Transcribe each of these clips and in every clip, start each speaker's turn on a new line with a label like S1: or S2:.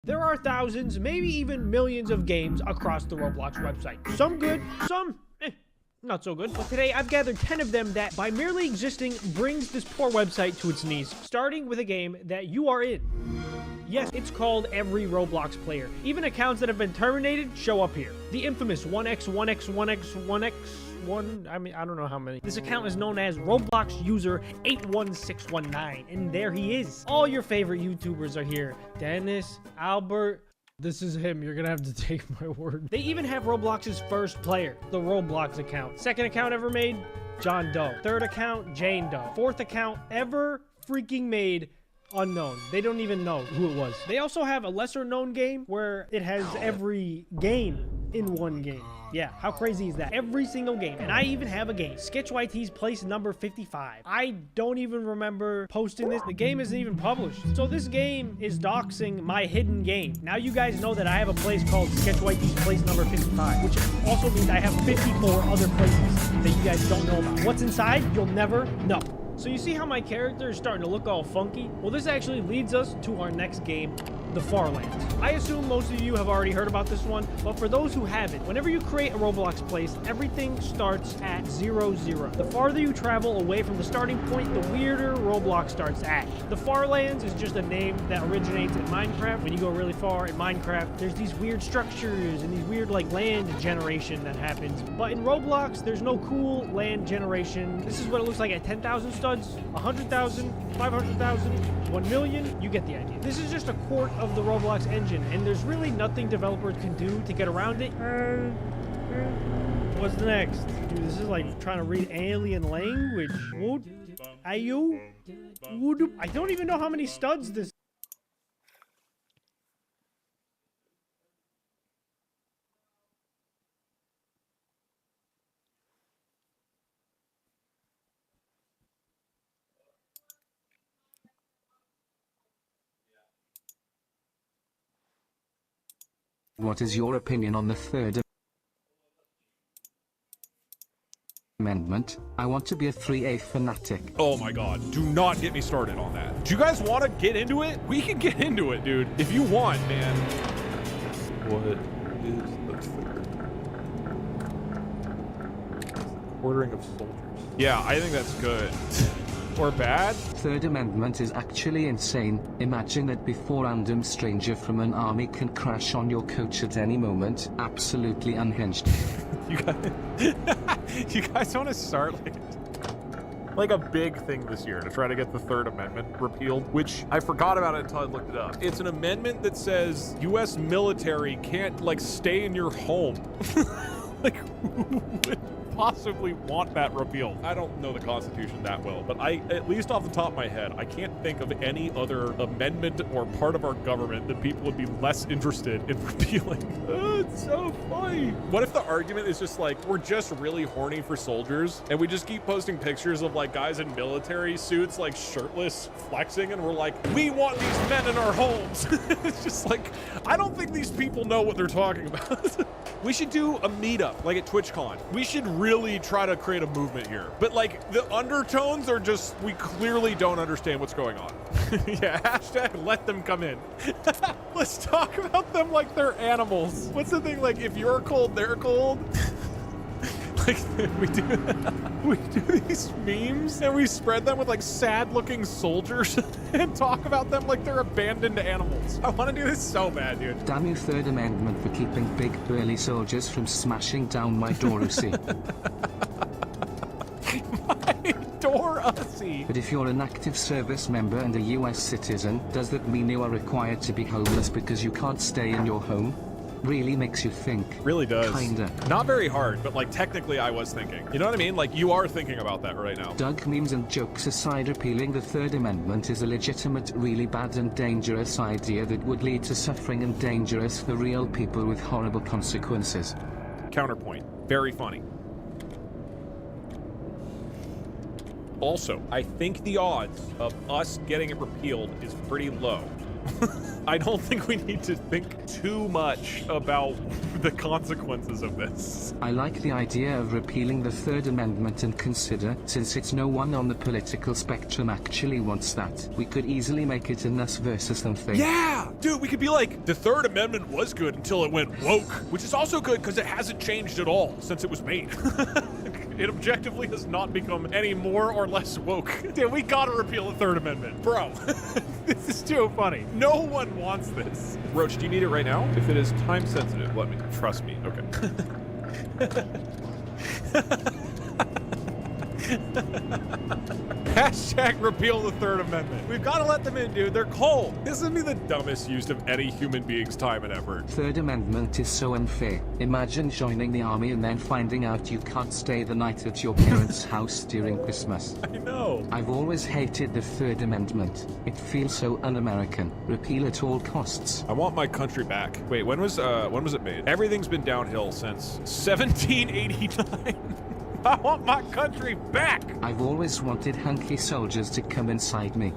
S1: There are thousands, maybe even millions of games across the Roblox website. Some good, some not so good. But today I've gathered 10 of them that, by merely existing, brings this poor website to its knees. Starting with a game that you are in. Yes, it's called Every Roblox Player. Even accounts that have been terminated show up here. The infamous 1x, 1x, 1x, 1x, 1, I mean, I don't know how many. This account is known as Roblox user 81619, and there he is. All your favorite YouTubers are here. Dennis, Albert. This is him. You're gonna have to take my word. They even have Roblox's first player, the Roblox account. Second account ever made, John Doe. Third account, Jane Doe. Fourth account ever freaking made, unknown. They don't even know who it was. They also have a lesser known game where it has every game in one game. Yeah, how crazy is that? Every single game. And I even have a game. Sketch YT's place number 55. I don't even remember posting this. The game isn't even published. So this game is doxing my hidden game. Now you guys know that I have a place called Sketch YT's place number 55, which also means I have 54 other places that you guys don't know about. What's inside? You'll never know. So you see how my character is starting to look all funky? Well, this actually leads us to our next game, The Farlands. I assume most of you have already heard about this one, but for those who haven't, whenever you create a Roblox place, everything starts at 0, 0. The farther you travel away from the starting point, the weirder Roblox starts at. The Farlands is just a name that originates in Minecraft. When you go really far in Minecraft, there's these weird structures and these weird like land generation that happens. But in Roblox, there's no cool land generation. This is what it looks like at 10,000 studs, 100,000, 500,000, 1 million. You get the idea. This is just a quart of the Roblox engine, and there's really nothing developers can do to get around it. What's next? Dude, this is like trying to read alien language. What? Are you? I don't even know how many studs this.
S2: What is your opinion on the Third Amendment? I want to be a 3A fanatic.
S3: Oh my god, do not get me started on that. Do you guys want to get into it? We can get into it, dude. If you want, man. What is the third? Ordering of soldiers. Yeah, I think that's good. Or bad?
S2: Third Amendment is actually insane. Imagine that before random stranger from an army can crash on your coach at any moment. Absolutely unhinged.
S3: You guys, you guys want to start like a big thing this year to try to get the Third Amendment repealed, which I forgot about it until I looked it up. It's an amendment that says U.S. military can't like stay in your home. Like, who would possibly want that repealed? I don't know the Constitution that well, but at least off the top of my head, I can't think of any other amendment or part of our government that people would be less interested in repealing. It's so funny. What if the argument is just like, we're just really horny for soldiers, and we just keep posting pictures of like guys in military suits, like shirtless, flexing, and we're like, we want these men in our homes. It's just like, I don't think these people know what they're talking about. We should do a meetup, like at TwitchCon. We should really try to create a movement here. But like, the undertones are just, we clearly don't understand what's going on. Yeah, hashtag let them come in. Let's talk about them like they're animals. What's the thing, like, if you're cold, they're cold? Like, we do these memes and we spread them with like sad looking soldiers and talk about them like they're abandoned animals. I want to do this so bad, dude.
S2: Damn you, Third Amendment, for keeping big burly soldiers from smashing down my Dorusi.
S3: My Dorusi.
S2: But if you're an active service member and a US citizen, does that mean you are required to be homeless because you can't stay in your home? Really makes you think.
S3: Really does.
S2: Kinda.
S3: Not very hard, but like technically I was thinking. You know what I mean? Like, you are thinking about that right now.
S2: Doug, memes and jokes aside, repealing the Third Amendment is a legitimate, really bad and dangerous idea that would lead to suffering and dangerous for real people with horrible consequences.
S3: Counterpoint. Very funny. Also, I think the odds of us getting it repealed is pretty low. I don't think we need to think too much about the consequences of this.
S2: I like the idea of repealing the Third Amendment and consider, since it's no one on the political spectrum actually wants that, we could easily make it an us versus them thing.
S3: Yeah! Dude, we could be like, the Third Amendment was good until it went woke, which is also good because it hasn't changed at all since it was made. It objectively has not become any more or less woke. Dude, we gotta repeal the Third Amendment. Bro, this is too funny. No one wants this. Roach, do you need it right now? If it is time sensitive, let me. Trust me. Okay. Hashtag repeal the Third Amendment. We've got to let them in, dude. They're cold. This would be the dumbest use of any human being's time and effort.
S2: Third Amendment is so unfair. Imagine joining the army and then finding out you can't stay the night at your parents' house during Christmas.
S3: I know.
S2: I've always hated the Third Amendment. It feels so un-American. Repeal at all costs.
S3: I want my country back. Wait, when was it made? Everything's been downhill since 1789. I want my country back!
S2: I've always wanted hunky soldiers to come inside me.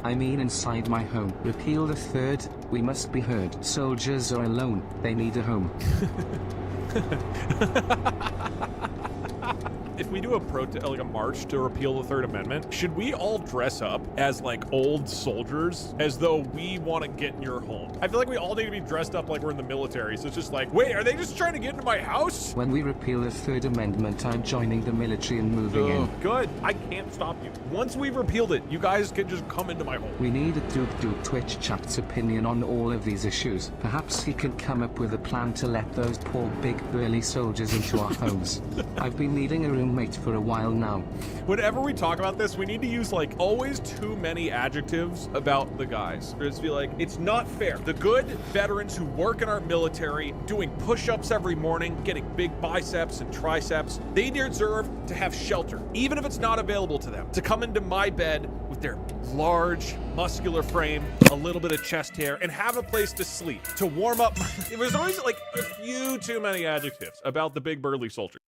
S2: I mean inside my home. Repeal the Third, we must be heard. Soldiers are alone, they need a home.
S3: If we do a march to repeal the Third Amendment, should we all dress up as like old soldiers as though we want to get in your home? I feel like we all need to be dressed up like we're in the military. So it's just like, wait, are they just trying to get into my house?
S2: When we repeal the Third Amendment, I'm joining the military and moving in.
S3: Good. I can't stop you. Once we've repealed it, you guys can just come into my home.
S2: We need a Duke Twitch chat's opinion on all of these issues. Perhaps he can come up with a plan to let those poor big burly soldiers into our homes. I've been needing a roommate for a while now.
S3: Whenever we talk about this, we need to use like always too many adjectives about the guys. Just be like, it's not fair. The good veterans who work in our military, doing push-ups every morning, getting big biceps and triceps, they deserve to have shelter, even if it's not available to them. To come into my bed with their large, muscular frame, a little bit of chest hair, and have a place to sleep, to warm up. It was always like a few too many adjectives about the big burly soldier.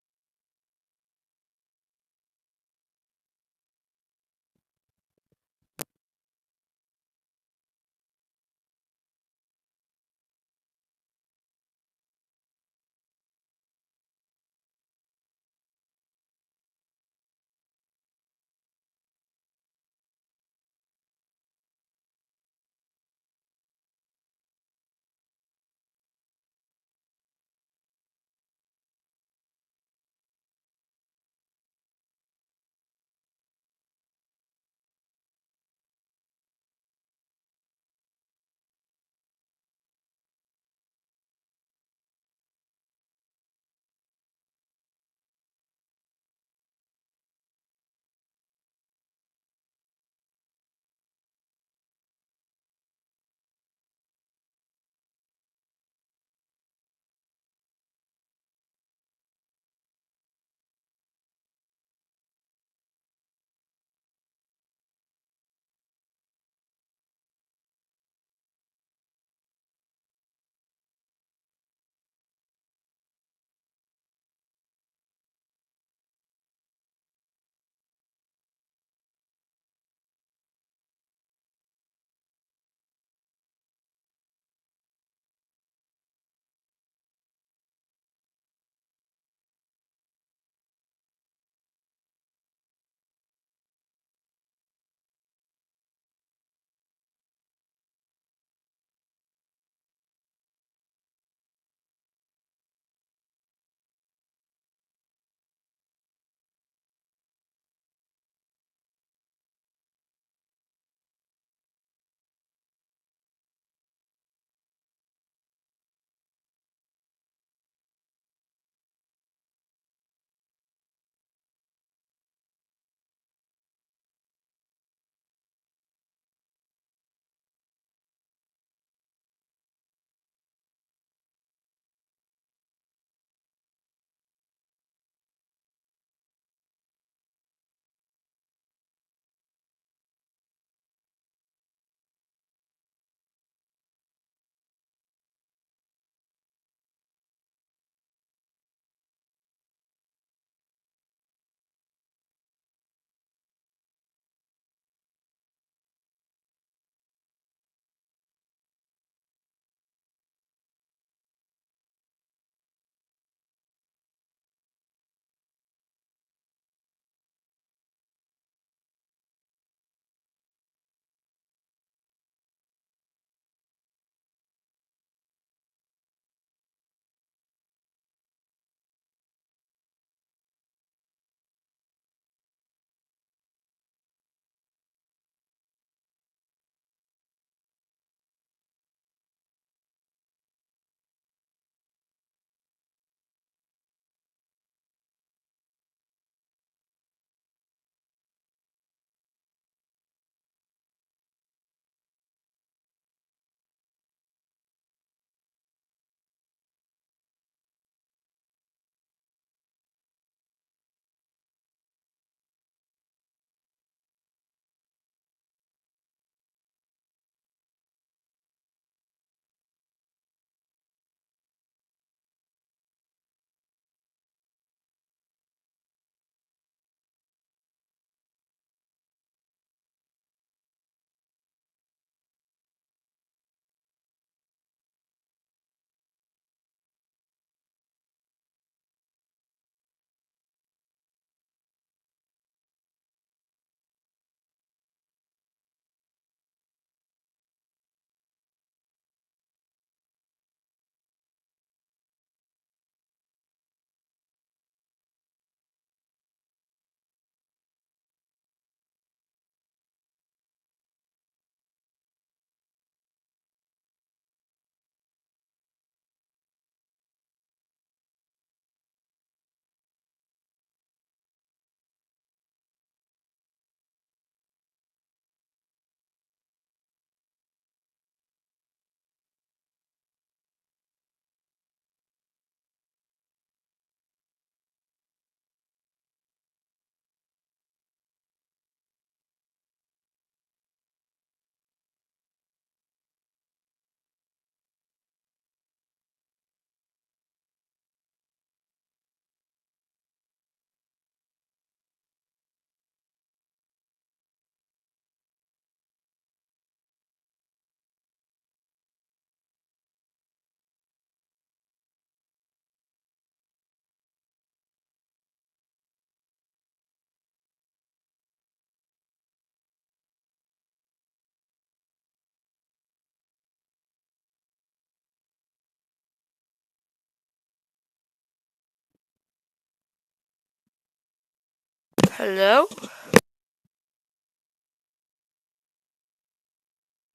S4: Hello?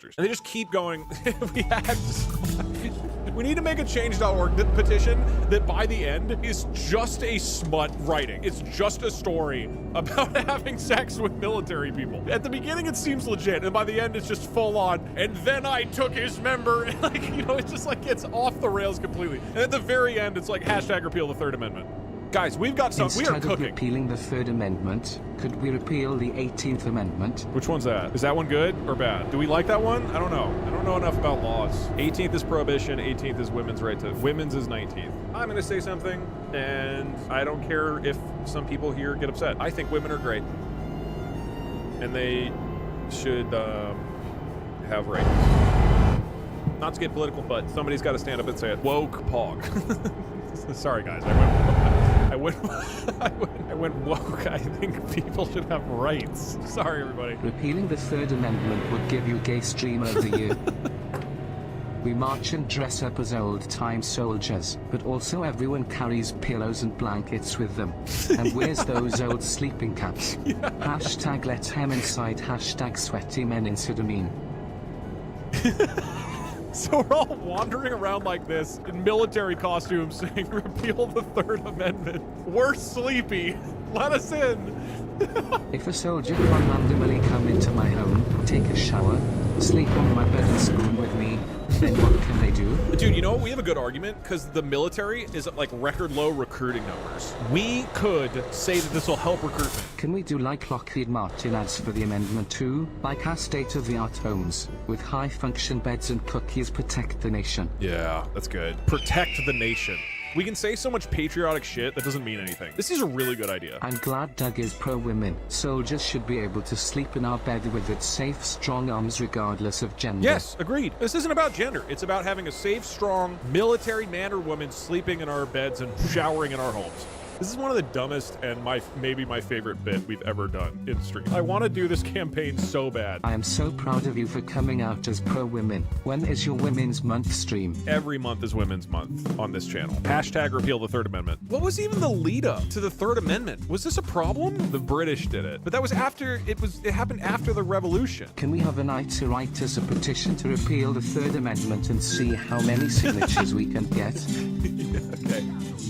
S3: And they just keep going. We need to make a change.org petition that by the end is just a smut writing. It's just a story about having sex with military people. At the beginning, it seems legit, and by the end, it's just full on. And then I took his member. Like, you know, it's just like it's off the rails completely. And at the very end, it's like hashtag repeal the Third Amendment. Guys, we've got some. We are
S2: Instead of
S3: cooking.
S2: repealing the Third Amendment, could we repeal the 18th Amendment?
S3: Which one's that? Is that one good or bad? Do we like that one? I don't know. I don't know enough about laws. 18th is prohibition. 18th is women's right to. Women's is 19th. I'm going to say something, and I don't care if some people here get upset. I think women are great, and they should have rights. Not to get political, but somebody's got to stand up and say it. Woke pog. Sorry, guys. I went woke. I think people should have rights. Sorry, everybody.
S2: Repealing the Third Amendment would give you Gay Streamer of the Year. We march and dress up as old-time soldiers, but also everyone carries pillows and blankets with them. And where's those old sleeping caps?
S3: Yeah.
S2: Hashtag let's hem inside, hashtag sweaty men in Sudamine.
S3: So we're all wandering around like this in military costumes saying repeal the Third Amendment. We're sleepy. Let us in.
S2: If a soldier can randomly come into my home, take a shower, sleep on my bed and spoon with me, then what can they do?
S3: Dude, you know what? We have a good argument because the military is at like record low recruiting numbers. We could say that this will help recruitment.
S2: Can we do like Lockheed Martin ads for the amendment too? Like our state-of-the-art homes, with high-function beds and cookies protect the nation.
S3: Yeah, that's good. Protect the nation. We can say so much patriotic shit that doesn't mean anything. This is a really good idea.
S2: I'm glad Doug is pro-women. Soldiers should be able to sleep in our bed with its safe, strong arms regardless of gender.
S3: Yes, agreed. This isn't about gender. It's about having a safe, strong, military man or woman sleeping in our beds and showering in our homes. This is one of the dumbest and maybe my favorite bit we've ever done in stream. I want to do this campaign so bad.
S2: I am so proud of you for coming out as pro-women. When is your Women's Month stream?
S3: Every month is Women's Month on this channel. Hashtag repeal the Third Amendment. What was even the lead up to the Third Amendment? Was this a problem? The British did it. But that was after, it happened after the revolution.
S2: Can we have a night to write us a petition to repeal the Third Amendment and see how many signatures we can get?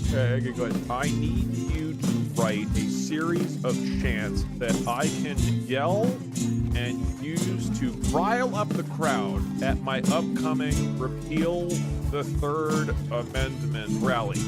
S3: Yeah, okay, go ahead. I need you to write a series of chants that I can yell and use to rile up the crowd at my upcoming Repeal the Third Amendment rally.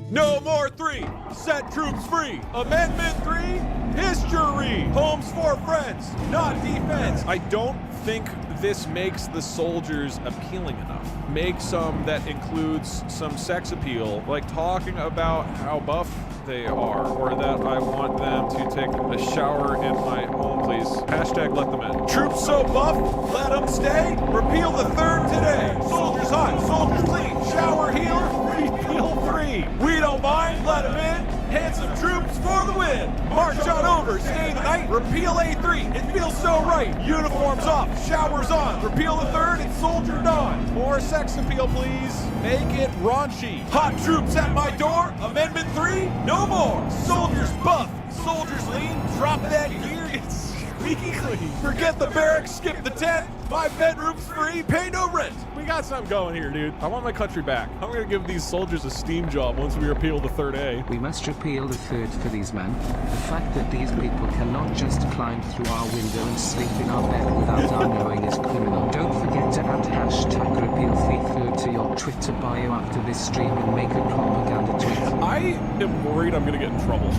S3: No more 3! Set troops free! Amendment 3! History! Homes for friends, not defense! I don't think this makes the soldiers appealing enough. Make some that includes some sex appeal, like talking about how buff they are, or that I want them to take a shower in my home, please. Hashtag let them in. Troops so buff, let them stay. Repeal the Third today. Soldiers hot, soldiers clean. Shower healer, repeal 3. We don't mind, let them in. Handsome troops for the win. March on over, stay the night. Repeal A3, it feels so right. Uniforms off, showers on. Repeal the Third and soldier dawn. More sex appeal, please. Make it raunchy. Hot troops at my door. Amendment 3, no more. Soldiers buff, soldiers lean. Drop that gear, it's squeaky clean. Forget the barracks, skip the tent. My bedroom's free, pay no rent. We got something going here, dude. I want my country back. I'm gonna give these soldiers a steam job once we repeal the Third A.
S2: We must repeal the Third for these men. The fact that these people cannot just climb through our window and sleep in our bed without our knowing is criminal. Don't forget to add hashtag repeal the Third to your Twitter bio after this stream and make a propaganda tweet.
S3: I am worried I'm gonna get in trouble.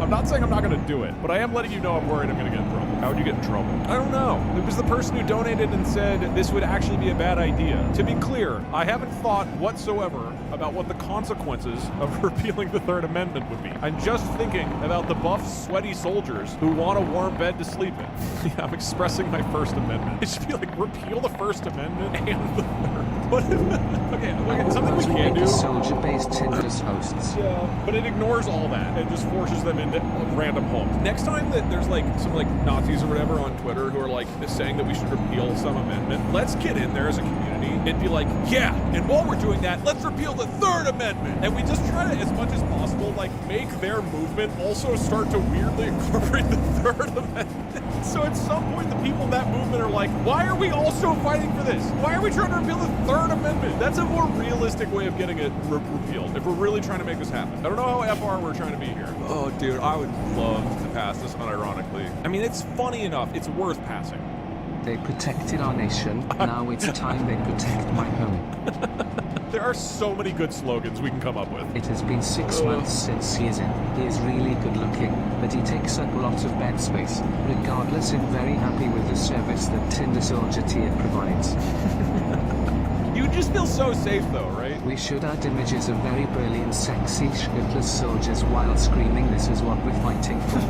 S3: I'm not saying I'm not gonna do it, but I am letting you know I'm worried I'm gonna get in trouble. How would you get in trouble? I don't know. It was the person who donated and said this would actually be a bad idea. To be clear, I haven't thought whatsoever about what the consequences of repealing the Third Amendment would be. I'm just thinking about the buff, sweaty soldiers who want a warm bed to sleep in. Yeah, I'm expressing my First Amendment. It should be like repeal the First Amendment and the Third. What if, okay, something we can do.
S2: Soldier-based Tinder's hosts.
S3: Yeah, but it ignores all that and just forces them into random homes. Next time that there's like some like Nazis or whatever on Twitter who are like saying that we should repeal some amendment, let's get in there as a community and be like, yeah, and while we're doing that, let's repeal the the Third Amendment. And we just try to, as much as possible, like make their movement also start to weirdly incorporate the Third Amendment. So at some point, the people in that movement are like, why are we also fighting for this? Why are we trying to repeal the Third Amendment? That's a more realistic way of getting it repealed if we're really trying to make this happen. I don't know how FR we're trying to be here. Oh, dude, I would love to pass this unironically. I mean, it's funny enough. It's worth passing.
S2: They protected our nation. Now it's time they protect my home.
S3: There are so many good slogans we can come up with.
S2: It has been 6 months since he is in. He is really good looking, but he takes up a lot of bed space. Regardless, I'm very happy with the service that Tinder Soldier Tier provides.
S3: You just feel so safe though, right?
S2: We should add images of very burly and sexy shirtless soldiers while screaming, "This is what we're fighting for."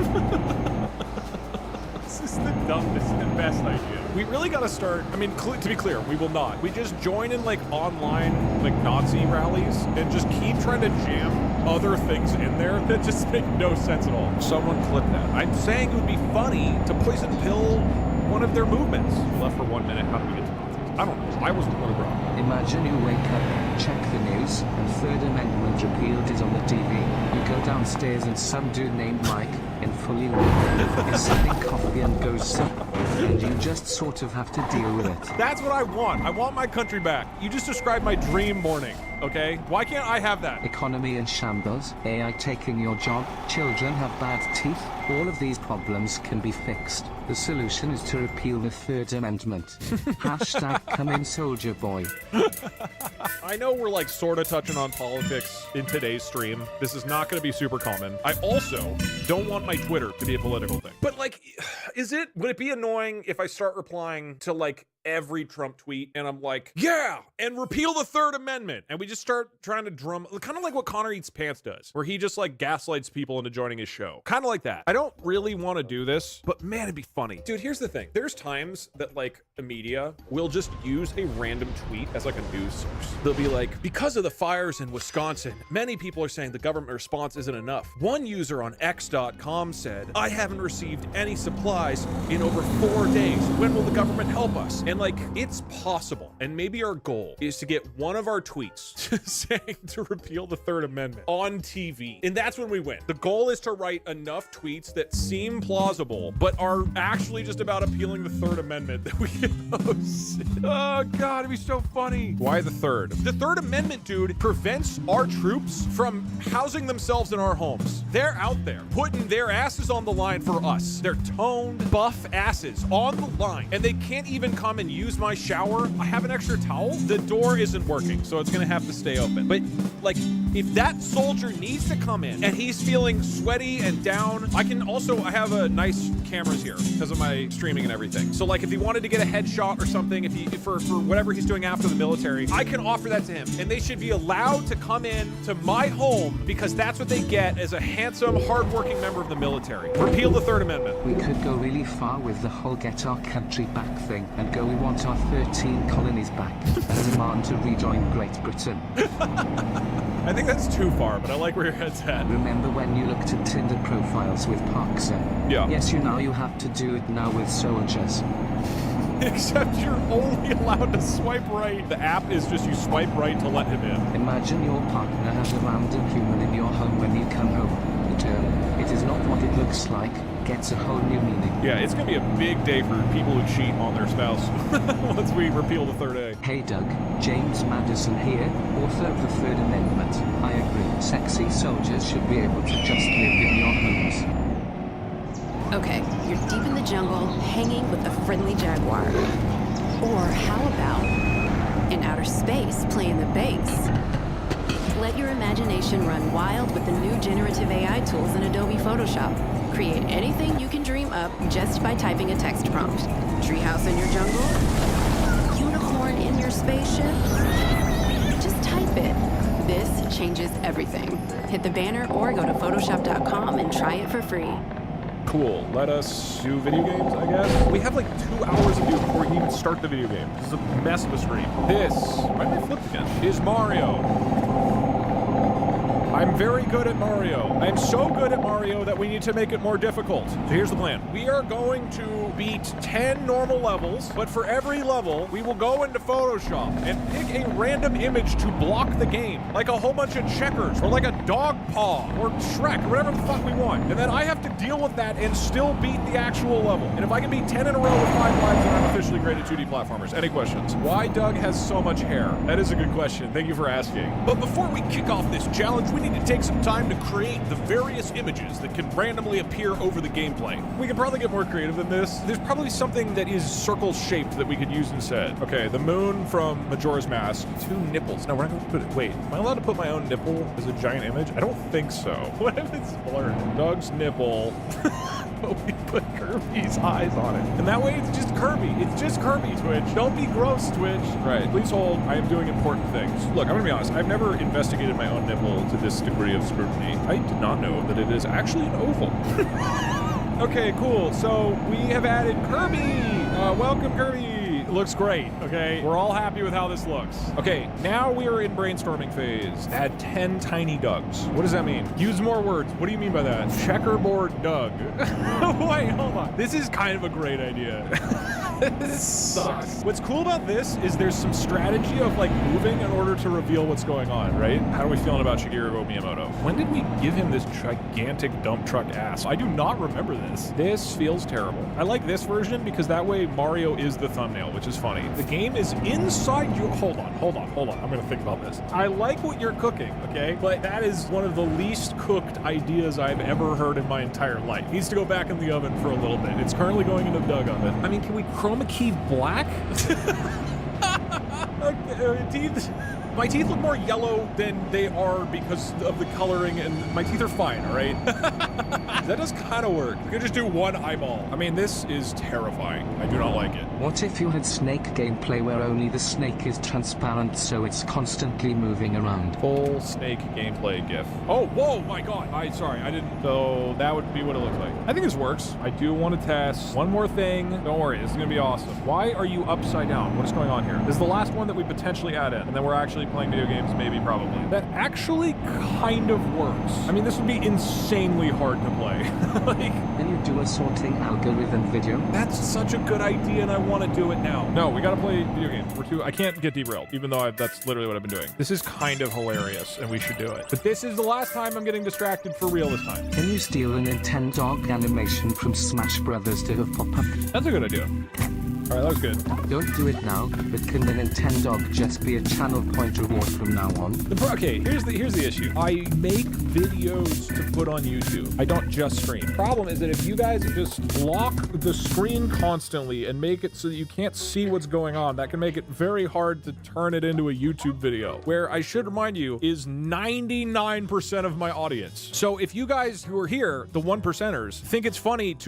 S3: This is the dumbest and best idea. We really got to start, I mean, to be clear, we will not. We just join in like online like Nazi rallies and just keep trying to jam other things in there that just make no sense at all. Someone clip that. I'm saying it would be funny to poison pill one of their movements. We left for 1 minute. How do we get to Nazis? I don't know. I wasn't going to grow.
S2: Imagine you wake up, check the news, and Third Amendment repealed is on the TV. You go downstairs and some dude named Mike, in fully white, is sipping coffee and goes sup, and you just sort of have to deal with it.
S3: That's what I want. I want my country back. You just described my dream morning, okay? Why can't I have that?
S2: Economy in shambles, AI taking your job, children have bad teeth. All of these problems can be fixed. The solution is to repeal the Third Amendment. Hashtag come in soldier boy.
S3: I know we're like sort of touching on politics in today's stream. This is not going to be super common. I also don't want my Twitter to be a political thing. But like, would it be annoying if I start replying to like every Trump tweet and I'm like, yeah, and repeal the Third Amendment, and we just start trying to drum, kind of like what Connor Eats Pants does, where he just like gaslights people into joining his show, kind of like that. I don't really want to do this, but man, it'd be funny. Dude, here's the thing. There's times that like the media will just use a random tweet as like a news source. They'll be like, because of the fires in Wisconsin, many people are saying the government response isn't enough. One user on X.com said, I haven't received any supplies in over 4 days. When will the government help us? And like, it's possible. And maybe our goal is to get one of our tweets saying to repeal the Third Amendment on TV. And that's when we win. The goal is to write enough tweets that seem plausible, but are actually just about appealing the Third Amendment that we can host. Oh God, it'd be so funny. Why the Third? The Third Amendment, dude, prevents our troops from housing themselves in our homes. They're out there putting their asses on the line for us. Their toned, buff asses on the line. And they can't even come and use my shower. I have an extra towel. The door isn't working, so it's gonna have to stay open. But like, if that soldier needs to come in and he's feeling sweaty and down, I have a nice cameras here because of my streaming and everything. So like, if he wanted to get a headshot or something, for whatever he's doing after the military, I can offer that to him. And they should be allowed to come in to my home because that's what they get as a handsome, hardworking member of the military. Repeal the Third Amendment.
S2: We could go really far with the whole get our country back thing and go, we want our 13 colonies back and demand to rejoin Great Britain.
S3: I think that's too far, but I like where your head's at.
S2: Remember when you looked at Tinder profiles with Parkser?
S3: Yeah.
S2: Yes, you have to do it now with soldiers.
S3: Except you're only allowed to swipe right. The app is just you swipe right to let him in.
S2: Imagine your partner has a random human in your home when you come home. The term, it is not what it looks like, gets a whole new meaning.
S3: Yeah, it's gonna be a big day for people who cheat on their spouse once we repeal the Third A.
S2: Hey Doug, James Madison here, author of the Third Amendment. I agree, sexy soldiers should be able to just live in your homes.
S4: Okay, you're deep in the jungle, hanging with a friendly jaguar. Or how about in outer space, playing the bass? Let your imagination run wild with the new generative AI tools in Adobe Photoshop. Create anything you can dream up just by typing a text prompt. Treehouse in your jungle? Unicorn in your spaceship? Just type it. This changes everything. Hit the banner or go to Photoshop.com and try it for free.
S3: Cool. Let us do video games, I guess. We have like 2 hours to do before we even start the video game. This is a mess of a stream. This, why did I flip again? Is Mario. I'm very good at Mario. I'm so good at Mario that we need to make it more difficult. So here's the plan. We are going to beat 10 normal levels, but for every level, we will go into Photoshop and pick a random image to block the game, like a whole bunch of checkers, or like a dog paw, or Shrek, or whatever the fuck we want. And then I have to deal with that and still beat the actual level. And if I can beat 10 in a row with 5 lives, then I'm officially great at 2D platformers. Any questions? Why Doug has so much hair? That is a good question. Thank you for asking. But before we kick off this challenge, we need to take some time to create the various images that can randomly appear over the gameplay. We could probably get more creative than this. There's probably something that is circle-shaped that we could use instead. Okay, the moon from Majora's Mask. 2 nipples. No, we're not going to put it... Wait, am I allowed to put my own nipple as a giant image? I don't think so. What if it's blurred? Doug's nipple. But we put Kirby's eyes on it. And that way it's just Kirby. It's just Kirby, Twitch. Don't be gross, Twitch. Right, please hold. I am doing important things. Look, I'm gonna be honest. I've never investigated my own nipple to this degree of scrutiny. I did not know that it is actually an oval. Okay, cool. So we have added Kirby. Welcome, Kirby. It looks great, okay? We're all happy with how this looks. Okay, now we are in brainstorming phase. Add 10 tiny Dougs. What does that mean? Use more words. What do you mean by that? Checkerboard Doug. Wait, hold on. This is kind of a great idea. This sucks. What's cool about this is there's some strategy of like moving in order to reveal what's going on, right? How are we feeling about Shigeru Miyamoto? When did we give him this gigantic dump truck ass? I do not remember this. This feels terrible. I like this version because that way Mario is the thumbnail, which is funny. The game is inside you. Hold on. I'm gonna think about this. I like what you're cooking, okay? But that is one of the least cooked ideas I've ever heard in my entire life. It needs to go back in the oven for a little bit. It's currently going into the Doug oven. I mean, can we chroma key black? Okay, my teeth look more yellow than they are because of the coloring, and my teeth are fine, all right? That does kind of work. We could just do one eyeball. I mean, this is terrifying. I do not like it.
S2: What if you had Snake gameplay where only the snake is transparent so it's constantly moving around?
S3: Full Snake gameplay gif. Oh, whoa, my God. Sorry, I didn't. So that would be what it looks like. I think this works. I do want to test one more thing. Don't worry, this is going to be awesome. Why are you upside down? What is going on here? This is the last one that we potentially add in, and then we're actually playing video games, maybe, probably. That actually kind of works. I mean, this would be insanely hard to play. Like,
S2: Can you do a sorting algorithm video?
S3: that's such a good idea, and I want to do it now. No, we gotta play video games. I can't get derailed, even though that's literally what I've been doing. This is kind of hilarious, and we should do it. But this is the last time I'm getting distracted for real this time.
S2: Can you steal a Nintendo animation from Smash Brothers to have pop-up?
S3: That's a good idea. All right, that was good.
S2: Don't do it now, but can the Nintendo just be a channel point reward from now on?
S3: Okay, here's the issue. I make videos to put on YouTube. I don't just stream. Problem is that if you guys just block the screen constantly and make it so that you can't see what's going on, that can make it very hard to turn it into a YouTube video, where I should remind you is 99% of my audience. So if you guys who are here, the 1%ers, think it's funny to